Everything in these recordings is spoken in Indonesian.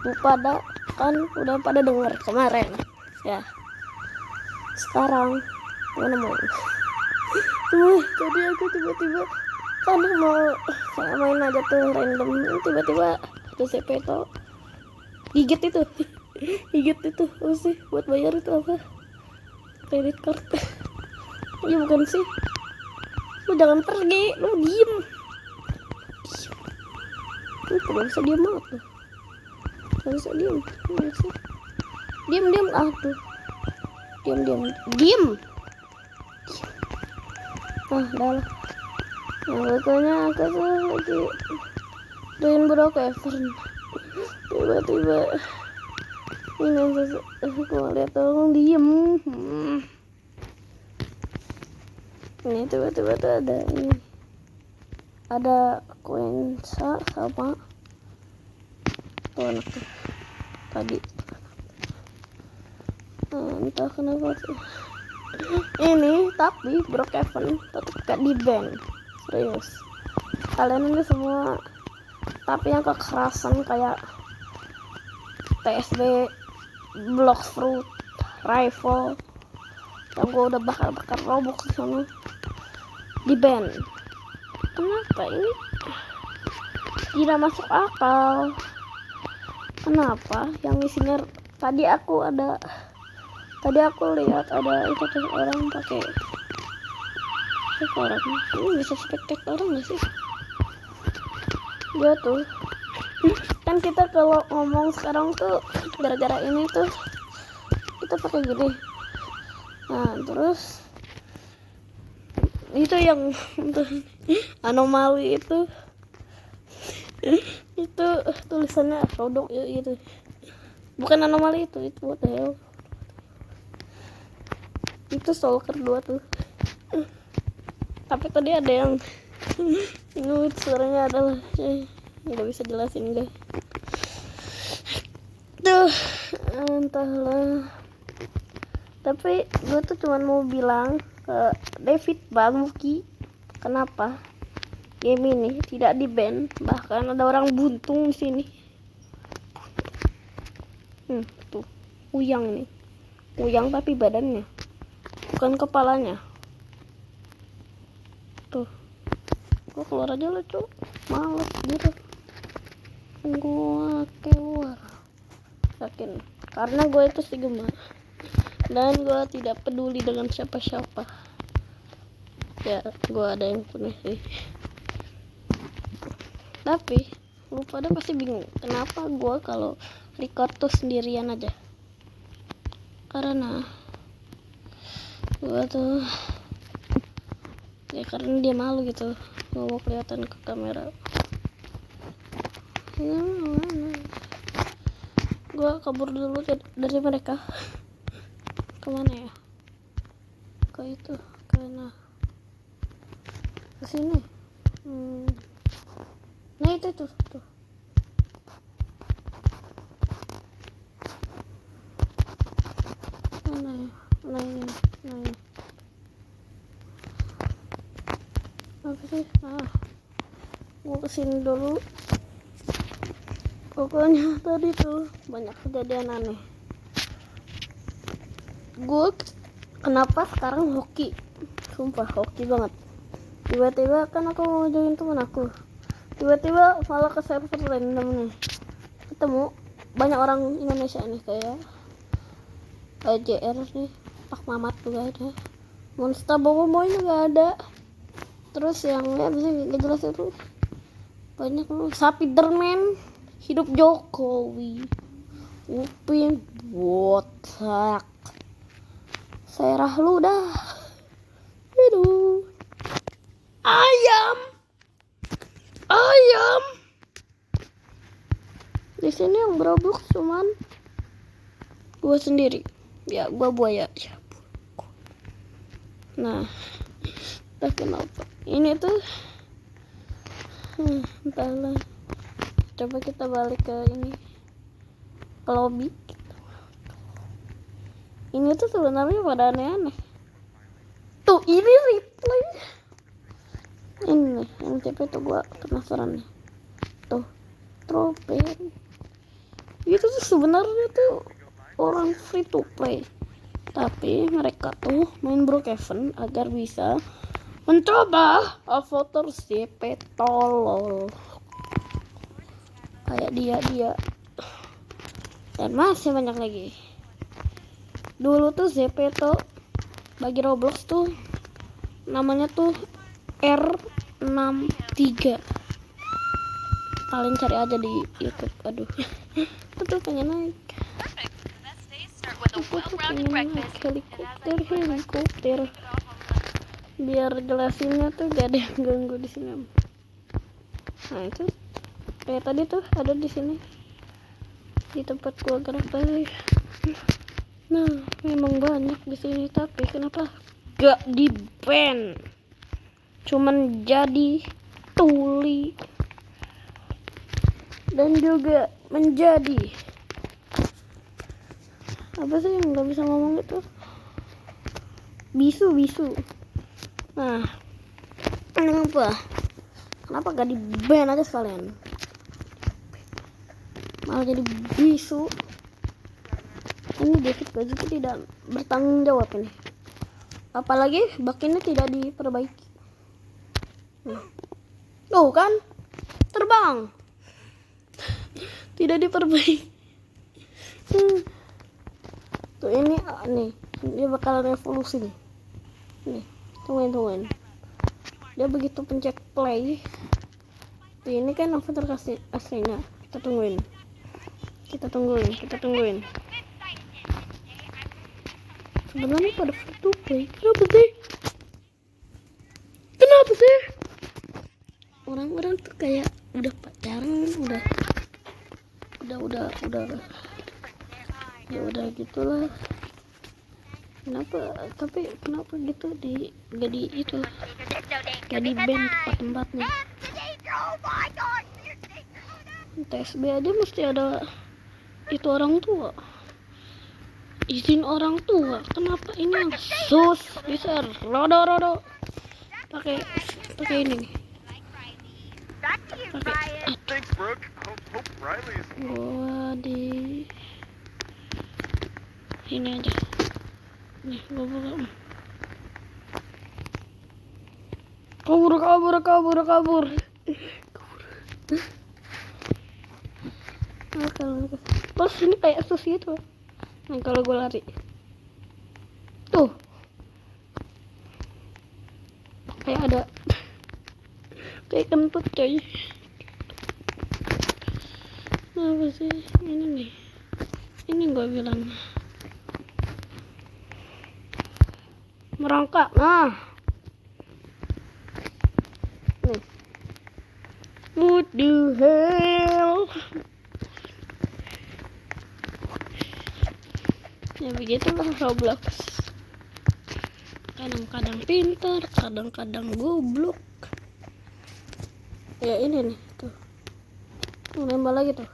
lu pada kan udah pada denger kemarin ya. Sekarang mana mau jadi aku tiba-tiba kan mau saya main aja tuh random, tiba-tiba ada CP itu gigit itu gigit itu apa sih buat bayar itu apa, credit card. Ya bukan sih, lu jangan pergi, lu diem. Lu gak bisa diem banget tuh, gak bisa diem, gak sih diem tuh diem. Ah udah lah. Nah pokoknya aku tuh lagi doain Brookhaven, tiba-tiba ini aku lihat orang diem. Ini tiba-tiba tuh ada ini, ada Quensa sama tuh anak tuh tadi. Entah kenapa tuh ini, tapi Brookhaven tetap gak di ban, serius. Kalian ini semua tapi yang kekerasan kayak TSB, Blox Fruit, Rifle yang gua udah bakar Robux di sana di ban. Kenapa ini tidak masuk akal? Kenapa yang isinya tadi aku lihat ada itu tuh orang pakai orang ini bisa spectate orang nggak sih dia tuh. Kan kita kalau ngomong sekarang tuh gara-gara ini tuh kita pakai gini. Nah terus itu yang anomali itu itu tulisannya produk gitu, bukan anomali itu what the hell, itu stalker 2 tuh. Tapi tadi ada yang ini suaranya adalah nggak bisa jelasin guys tuh, entahlah. Tapi gue tuh cuman mau bilang ke David Bamuki, kenapa game ini tidak di ban, bahkan ada orang buntung di sini. Tuh uyang nih, uyang tapi badannya bukan kepalanya. Tuh gue keluar aja lah cuy, males gitu gue keluar yakin, karena gue itu Sigma dan gue tidak peduli dengan siapa-siapa ya. Gue ada yang punya sih, tapi lu pada pasti bingung kenapa gue kalau record tuh sendirian aja. Karena gue tuh ya karena dia malu gitu nggak mau kelihatan ke kamera. Gue kabur dulu dari mereka. Kemana ya? Ke itu, ke sini. Nah itu tuh. Mana ya? Nah ini. Apa sih? Gue kesini dulu. Pokoknya tadi tuh banyak kejadian aneh. Gue kenapa sekarang hoki, sumpah hoki banget. Tiba-tiba kan aku mau join temen aku, tiba-tiba malah ke server random nih, ketemu banyak orang Indonesia nih kayak JR nih, Pak Mamat juga ada, Monster Boboiboy juga ada. Terus yang ya bisa gak jelas itu banyak loh, Spiderman, Hidup Jokowi, Upin botak, Serah lu dah, aduh, ayam di sini yang berobok cuman gua sendiri ya, gua buaya ya. Nah entah kenapa ini tuh entahlah. Coba kita balik ke ini, ke lobby. Ini tuh sebenarnya pada aneh-aneh tuh. Ini replay ini yang CP tuh gua penasaran nih tuh, strawberry Itu tuh sebenarnya tuh orang free to play, tapi mereka tuh main Brookhaven agar bisa mencoba voter CP tolol kayak dia dan masih banyak lagi. Dulu tuh ZP tuh bagi Roblox tuh namanya tuh R63. Kalian cari aja di YouTube. Aduh, aku tuh pengen naik. Aku tuh pengen naik helikopter. Biar jelasinnya tuh gak ada yang ganggu di sini. Nah itu kayak tadi tuh ada di sini di tempat gua gerak tadi. Nah memang banyak di sini, tapi kenapa gak di ban? Cuman jadi tuli dan juga menjadi apa sih yang nggak bisa ngomong itu, bisu. Nah kenapa gak di ban aja sekalian, malah jadi bisu. Ini David Gazuki tidak bertanggung jawab ini, apalagi bug ini tidak diperbaiki. Tuh kan terbang tidak diperbaiki. Tuh ini nih dia bakalan revolusi nih. Tungguin dia begitu pencet play. Tuh, ini kan avatar aslinya. Kita tungguin. Sebenarnya pada free to play. Kenapa sih? Orang-orang tuh kayak udah pacaran, udah gitulah. Kenapa gitu gak di itu, gak di ban tempat-tempatnya. TSB aja mesti ada itu orang tua, izin orang tua. Kenapa ini yang sus bisa rodo pakai ini nih, gua di ini aja nih, gua buka. Kabur. Pas ini kayak sus gitu. Nah kalau gue lari tuh kayak ada kayak kentut coy. Apa sih ini nih, ini gue bilang merangkak. Nah nih, what the hell. Ya begitulah Roblox, kadang-kadang pintar, kadang-kadang goblok. Ya ini nih tuh, nembak lagi tuh.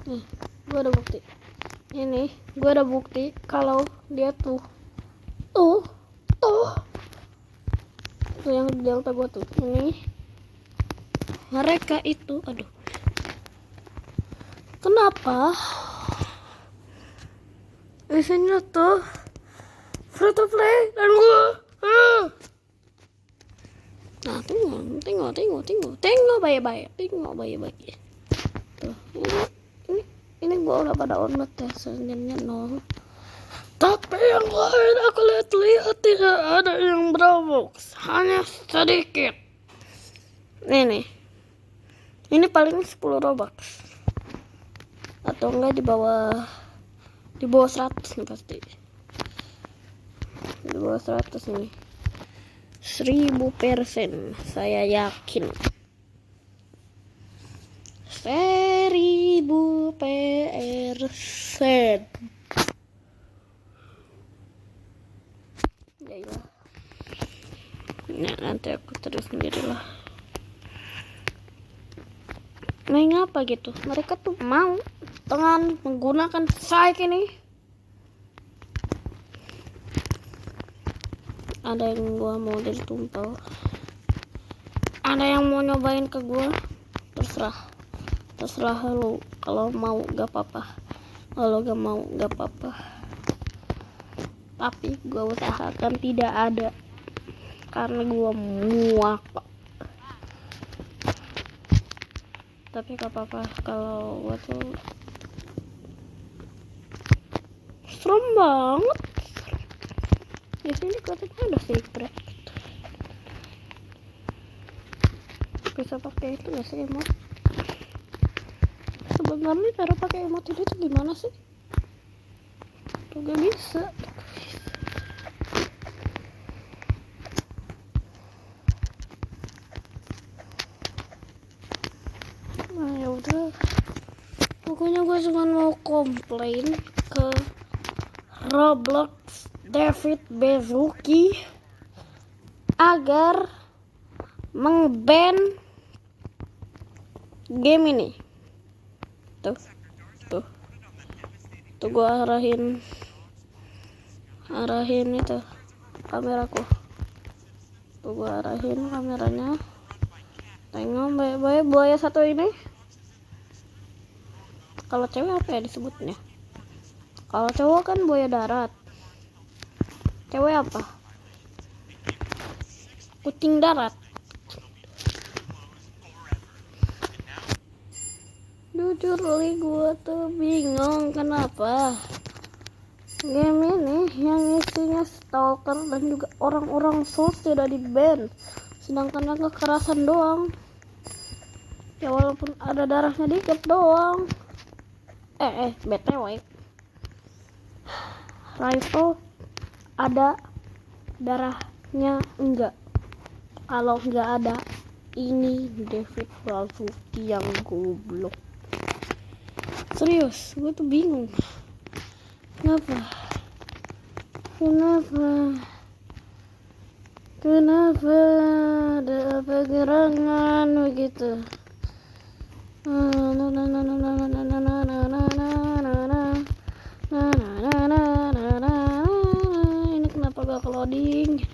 Nih gue ada bukti kalau dia tuh yang delta gue tuh ini. Mereka itu kenapa isinya tuh free to play dan gua nah tengok baik-baik tuh. Ini gua udah pada download ya, sebenarnya nol, tapi yang lain aku lihat tidak ada yang Roblox, hanya sedikit. Ini paling 10 Robux atau enggak di bawah 100 nih pasti. Di bawah 100 ini 1000% saya yakin. 1000%. Yalah. Nah, nanti aku terus sendirilah. Main apa gitu? Mereka tuh mau dengan menggunakan site ini. Ada yang gua mau jadi tumpal, ada yang mau nyobain ke gua, terserah. terserah lu. Kalau mau gak apa-apa, kalau gak mau gak apa-apa, tapi gue usahakan tidak ada karena gue muak Pak. Tapi gak apa-apa kalau gue tuh serem banget. Di sini katanya ada secret, bisa pakai itu gak sih emot? Sebenarnya cara pakai emot itu gimana sih? Tuh gak bisa. Nah ya udah, pokoknya gue cuma mau komplain ke Roblox David Baszucki agar mengban game ini. Tuh gue arahin itu kameraku. Tuh gue arahin kameranya. Tengok baik-baik buaya satu ini. Kalau cewek apa ya disebutnya? Kalau cowok kan buaya darat. Cewek apa? Kucing darat. Jujur li gue tuh bingung kenapa game ini yang isinya stalker dan juga orang-orang sus tidak di-ban, sedangkan yang kekerasan doang. Ya walaupun ada darahnya dikit doang. BTW rifle ada darahnya enggak? Kalau enggak ada, ini David Baszucki yang goblok. Serius, gue tuh bingung. Kenapa ada apa gerangan begitu? Ini kenapa gak loading?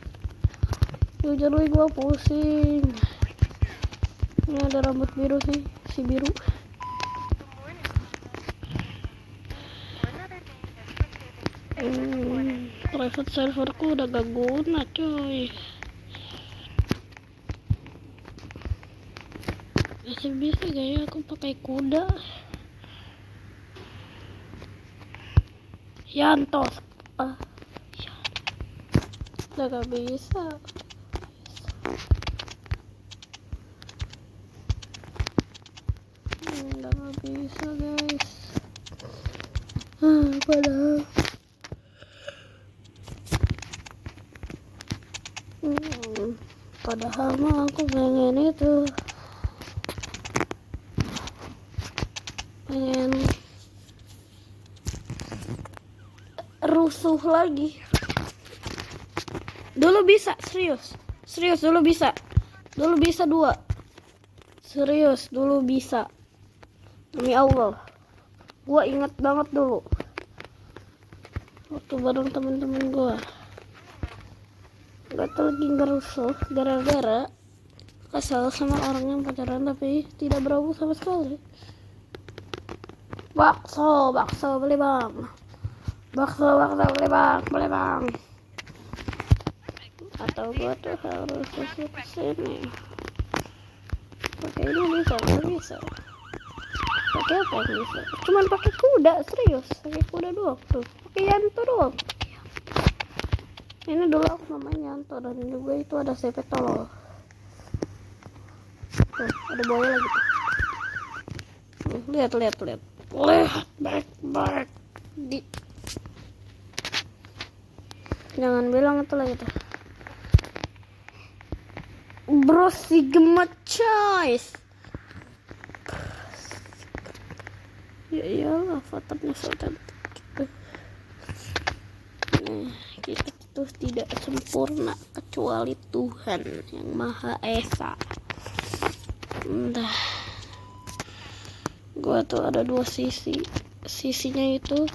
Jujur gue pusing. Ini ada rambut biru sih, si biru. Private serverku udah gak guna coy. Masih bisa gak ya aku pakai kuda? Yanto udah gak bisa. Udah gak bisa guys. Padahal mah aku pengen rusuh lagi. Dulu bisa, serius dulu bisa 2. Serius dulu bisa, demi Allah. Gua ingat banget dulu waktu bareng temen-temen gua. Gak tau lagi ngerusuh gara-gara kesal sama orang yang pacaran tapi tidak berabu sama sekali. Bakso beli bang. Bakso beli bang. Atau gua tuh harus kesini. Pakai ini bisa, nggak bisa. Pakai apa yang bisa? Cuman pakai kuda, serius. Pakai kuda doang tuh. Pakai Yanto doang. Ini dulu aku namanya Yanto dan juga itu ada CP tolol. Tuh, ada buaya lagi tuh. Lihat. Baik. Jangan bilang itu lagi tuh. Bro Sigma choice. Ya iyalah, avatarnya so cantik gitu. Kita tuh tidak sempurna kecuali Tuhan yang Maha Esa. Gua tuh ada 2 sisi. Sisinya itu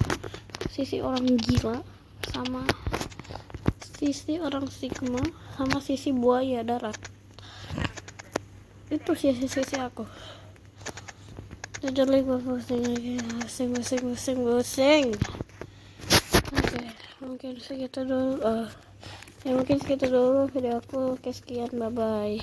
sisi orang gila sama sisi orang Sigma sama sisi buaya darat. Itu sisi aku. tidur lagi, gue pusing lagi, pusing. Oke, mungkin segitu dulu. Ya mungkin segitu dulu video aku. Oke, sekian, bye bye.